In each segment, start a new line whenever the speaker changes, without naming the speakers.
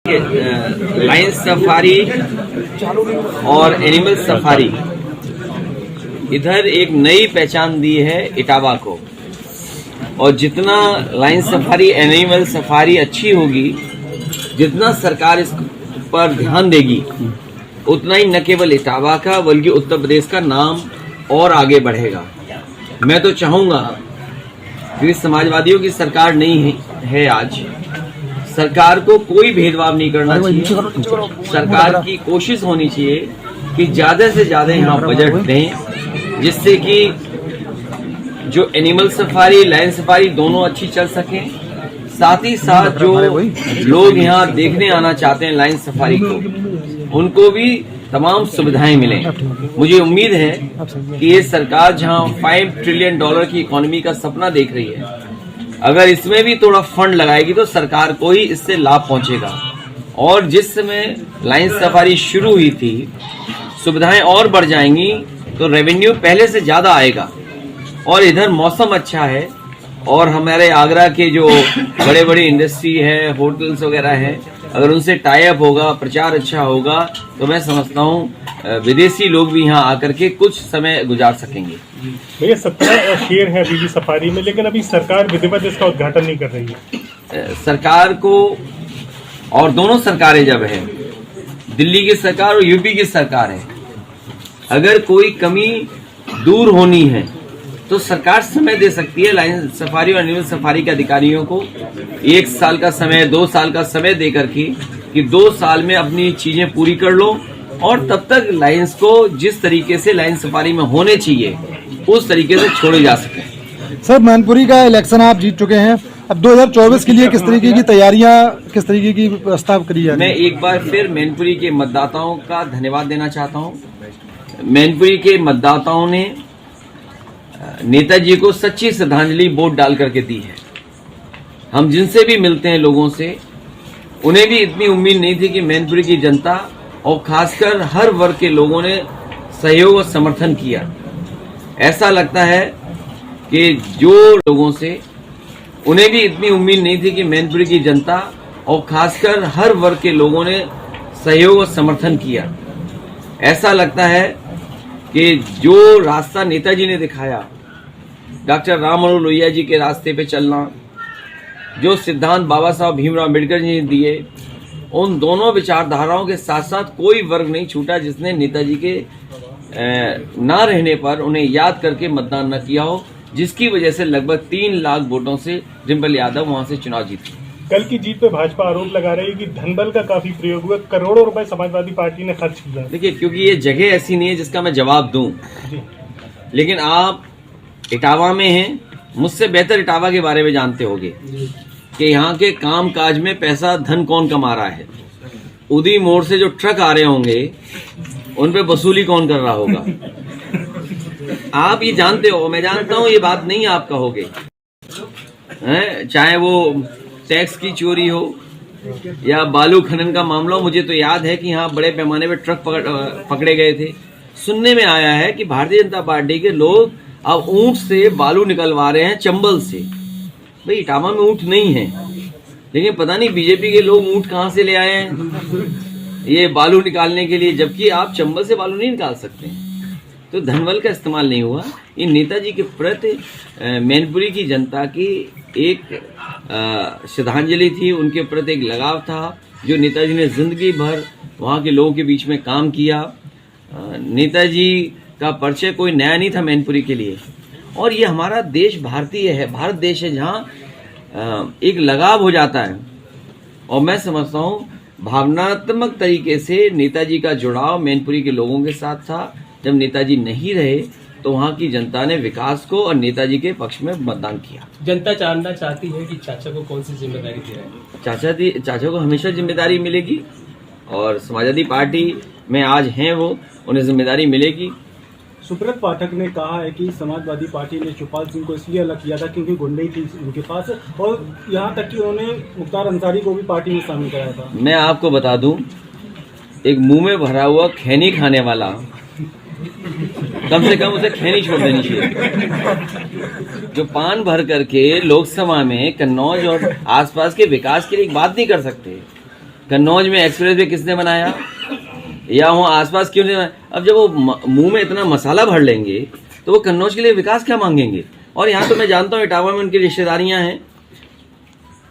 Line safari और animal safari इधर एक नई पहचान दी है इटावा को। और जितना लाइन सफारी एनिमल सफारी अच्छी होगी, जितना सरकार इस पर ध्यान देगी, उतना ही न केवल इटावा का बल्कि उत्तर प्रदेश का नाम और आगे बढ़ेगा। मैं तो चाहूँगा, क्योंकि समाजवादियों की सरकार नहीं है आज, सरकार को कोई भेदभाव नहीं करना चाहिए। सरकार की कोशिश होनी चाहिए कि ज़्यादा से ज़्यादा यहाँ बजट दें, जिससे कि जो एनिमल सफारी लाइन सफारी दोनों अच्छी चल सकें। साथ ही साथ जो लोग यहाँ देखने आना चाहते हैं लाइन सफारी को, उनको भी तमाम सुविधाएं मिलें। मुझे उम्मीद है कि ये सरकार जहाँ $5 ट्रिलियन की इकोनॉमी का सपना देख रही है, अगर इसमें भी थोड़ा फंड लगाएगी तो सरकार को ही इससे लाभ पहुंचेगा। और जिस समय लाइन सफारी शुरू हुई थी, सुविधाएं और बढ़ जाएंगी तो रेवेन्यू पहले से ज्यादा आएगा। और इधर मौसम अच्छा है और हमारे आगरा के जो बड़े बड़े इंडस्ट्री है, होटल्स वगैरह है, अगर उनसे टाई अप होगा, प्रचार अच्छा होगा, तो मैं समझता हूँ विदेशी लोग भी यहाँ आकर के कुछ समय गुजार सकेंगे।
भैया 17 शेर है अभी सफारी में, लेकिन अभी सरकार विधिवत इसका उद्घाटन नहीं कर रही है।
सरकार को, और दोनों सरकारें जब है, दिल्ली की सरकार और यूपी की सरकार है, अगर कोई कमी दूर होनी है तो सरकार समय दे सकती है। लाइन सफारी और एनिमल सफारी के अधिकारियों को 1 साल का समय, 2 साल का समय देकर कि 2 साल में अपनी चीजें पूरी कर लो, और तब तक लाइन्स को जिस तरीके से लाइन सफारी में होने चाहिए उस तरीके से छोड़े जा सके।
सर, मैनपुरी का इलेक्शन आप जीत चुके हैं, अब 2024 के लिए किस तरीके की तैयारियां, किस तरीके की प्रस्ताव करी है?
मैं एक बार फिर मैनपुरी के मतदाताओं का धन्यवाद देना चाहता हूं। मैनपुरी के मतदाताओं ने नेताजी को सच्ची श्रद्धांजलि वोट डाल करके दी है। हम जिनसे भी मिलते हैं लोगों से, उन्हें भी इतनी उम्मीद नहीं थी कि मैनपुरी की जनता और खासकर हर वर्ग के लोगों ने सहयोग और समर्थन किया। ऐसा लगता है कि जो लोगों से, उन्हें भी इतनी उम्मीद नहीं थी कि मैनपुरी की जनता और खासकर हर वर्ग के लोगों ने सहयोग और समर्थन किया। ऐसा लगता है कि जो रास्ता नेताजी ने दिखाया, डॉक्टर राम मनोहर लोहिया जी के रास्ते पे चलना, जो सिद्धांत बाबा साहब भीमराव अम्बेडकर जी ने दिए, उन दोनों विचारधाराओं के साथ साथ कोई वर्ग नहीं छूटा जिसने नेताजी के ना रहने पर उन्हें याद करके मतदान न किया हो, जिसकी वजह से लगभग 3 लाख वोटों से डिम्पल यादव वहां से चुनाव जीती।
कल की जीत पे भाजपा आरोप लगा रही है कि धनबल का काफी प्रयोग हुआ, करोड़ों रुपए समाजवादी पार्टी ने खर्च किया।
देखिए, क्योंकि ये जगह ऐसी नहीं है जिसका मैं जवाब दूं, लेकिन आप इटावा में हैं, मुझसे बेहतर इटावा के बारे में जानते होंगे कि यहाँ के काम काज में पैसा धन कौन कमा रहा है। उदी मोड़ से जो ट्रक आ रहे होंगे उन पे वसूली कौन कर रहा होगा, आप ये जानते हो, मैं जानता हूँ, ये बात नहीं आप कहोगे। चाहे वो टैक्स की चोरी हो या बालू खनन का मामला हो, मुझे तो याद है कि यहाँ बड़े पैमाने पे ट्रक पकड़े गए थे। सुनने में आया है कि भारतीय जनता पार्टी के लोग अब ऊंट से बालू निकलवा रहे हैं, चंबल से। भाई, इटावा में ऊंट नहीं है, लेकिन पता नहीं बीजेपी के लोग ऊंट कहाँ से ले आए हैं ये बालू निकालने के लिए, जबकि आप चंबल से बालू नहीं निकाल सकते। तो धनबल का इस्तेमाल नहीं हुआ। इन नेताजी के प्रति मैनपुरी की जनता की एक श्रद्धांजलि थी, उनके प्रति एक लगाव था। जो नेताजी ने जिंदगी भर वहाँ के लोगों के बीच में काम किया। नेताजी का परिचय कोई नया नहीं था मैनपुरी के लिए। और ये हमारा देश भारतीय है, भारत देश है, जहाँ एक लगाव हो जाता है। और मैं समझता हूँ भावनात्मक तरीके से नेताजी का जुड़ाव मैनपुरी के लोगों के साथ था। जब नेताजी नहीं रहे तो वहाँ की जनता ने विकास को और नेताजी के पक्ष में मतदान किया।
जनता जानना चाहती है कि चाचा को कौन सी जिम्मेदारी दे रहे हैं।
चाचा को हमेशा जिम्मेदारी मिलेगी, और समाजवादी पार्टी में आज हैं वो, उन्हें जिम्मेदारी मिलेगी।
सुब्रत पाठक ने कहा है कि समाजवादी पार्टी ने शिवपाल सिंह को इसलिए अलग किया था क्योंकि गुंडे थी उनके पास, और यहाँ तक कि उन्होंने मुख्तार अंसारी को भी पार्टी में शामिल कराया था।
मैं आपको बता दूं, एक मुंह में भरा हुआ खैनी खाने वाला कम से कम उसे खैनी छोड़ देनी चाहिए। जो पान भर करके लोकसभा में कन्नौज और आसपास के विकास के लिए एक बात नहीं कर सकते, कन्नौज में एक्सप्रेस वे किसने बनाया, या वहाँ आसपास क्यों नहीं बनाया? अब जब वो मुंह में इतना मसाला भर लेंगे तो वो कन्नौज के लिए विकास क्या मांगेंगे? और यहाँ तो मैं जानता हूँ इटावा में उनकी रिश्तेदारियाँ हैं,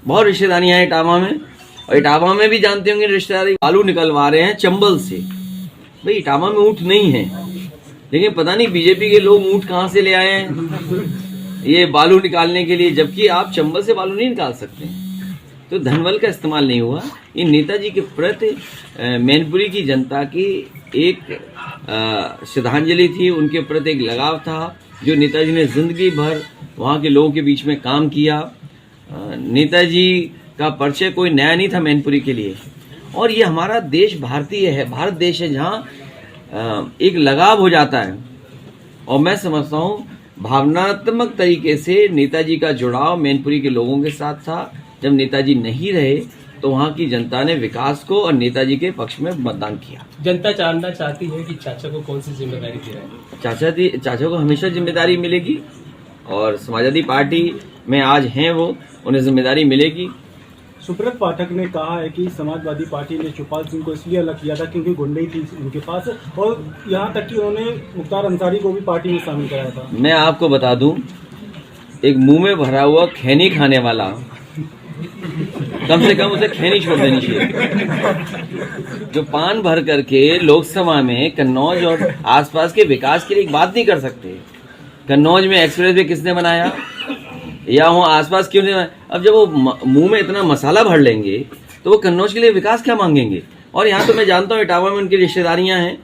बहुत रिश्तेदारियाँ हैं इटावा में, और इटावा में भी जानते होंगे रिश्तेदारी। बालू निकलवा रहे हैं चंबल से। भाई इटावा में ऊँट नहीं है, लेकिन पता नहीं बीजेपी के लोग ऊँट कहाँ से ले आए हैं ये बालू निकालने के लिए, जबकि आप चंबल से बालू नहीं निकाल सकते। तो धनबल का इस्तेमाल नहीं हुआ। इन नेताजी के प्रति मैनपुरी की जनता की एक श्रद्धांजलि थी, उनके प्रति एक लगाव था। जो नेताजी ने जिंदगी भर वहाँ के लोगों के बीच में काम किया। नेताजी का परिचय कोई नया नहीं था मैनपुरी के लिए। और ये हमारा देश भारतीय है, भारत देश है, जहाँ एक लगाव हो जाता है। और मैं समझता हूँ भावनात्मक तरीके से नेताजी का जुड़ाव मैनपुरी के लोगों के साथ था। जब नेताजी नहीं रहे तो वहाँ की जनता ने विकास को और नेताजी के पक्ष में मतदान किया।
जनता जानना चाहती है कि चाचा को कौन सी जिम्मेदारी दे रहे हैं।
चाचा को हमेशा जिम्मेदारी मिलेगी, और समाजवादी पार्टी में आज हैं वो, उन्हें जिम्मेदारी मिलेगी।
सुब्रत पाठक ने कहा है कि समाजवादी पार्टी ने चौपाल सिंह को इसलिए अलग किया था क्योंकि गुंडई थी उनके पास, और यहाँ तक कि उन्होंने मुख्तार अंसारी को भी पार्टी में शामिल कराया था।
मैं आपको बता दूं, एक मुंह में भरा हुआ खैनी खाने वाला कम से कम उसे खैनी छोड़ देनी चाहिए। जो पान भर करके लोकसभा में कन्नौज और आसपास के विकास के लिए एक बात नहीं कर सकते। कन्नौज में एक्सप्रेस वे किसने बनाया, या वहाँ आसपास क्यों नहीं बनाया? अब जब वो मुंह में इतना मसाला भर लेंगे तो वो कन्नौज के लिए विकास क्या मांगेंगे? और यहाँ तो मैं जानता हूँ इटावा में उनकी रिश्तेदारियाँ हैं,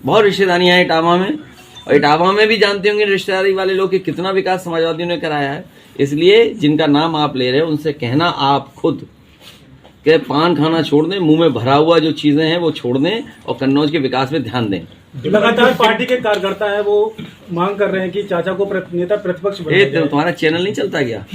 बहुत रिश्तेदारियाँ हैं इटावा में, और इटावा में भी जानते होंगे रिश्तेदारी वाले लोग कि कितना विकास समाजवादियों ने कराया है। इसलिए जिनका नाम आप ले रहे हो उनसे कहना आप खुद कि पान खाना छोड़ दें, मुंह में भरा हुआ जो चीजें हैं वो छोड़ दें और कन्नौज के विकास में ध्यान दें।
लगातार पार्टी के कार्यकर्ता है वो मांग कर रहे हैं कि चाचा को नेता प्रतिपक्ष बनाया जाए।
तुम्हारा चैनल नहीं चलता क्या?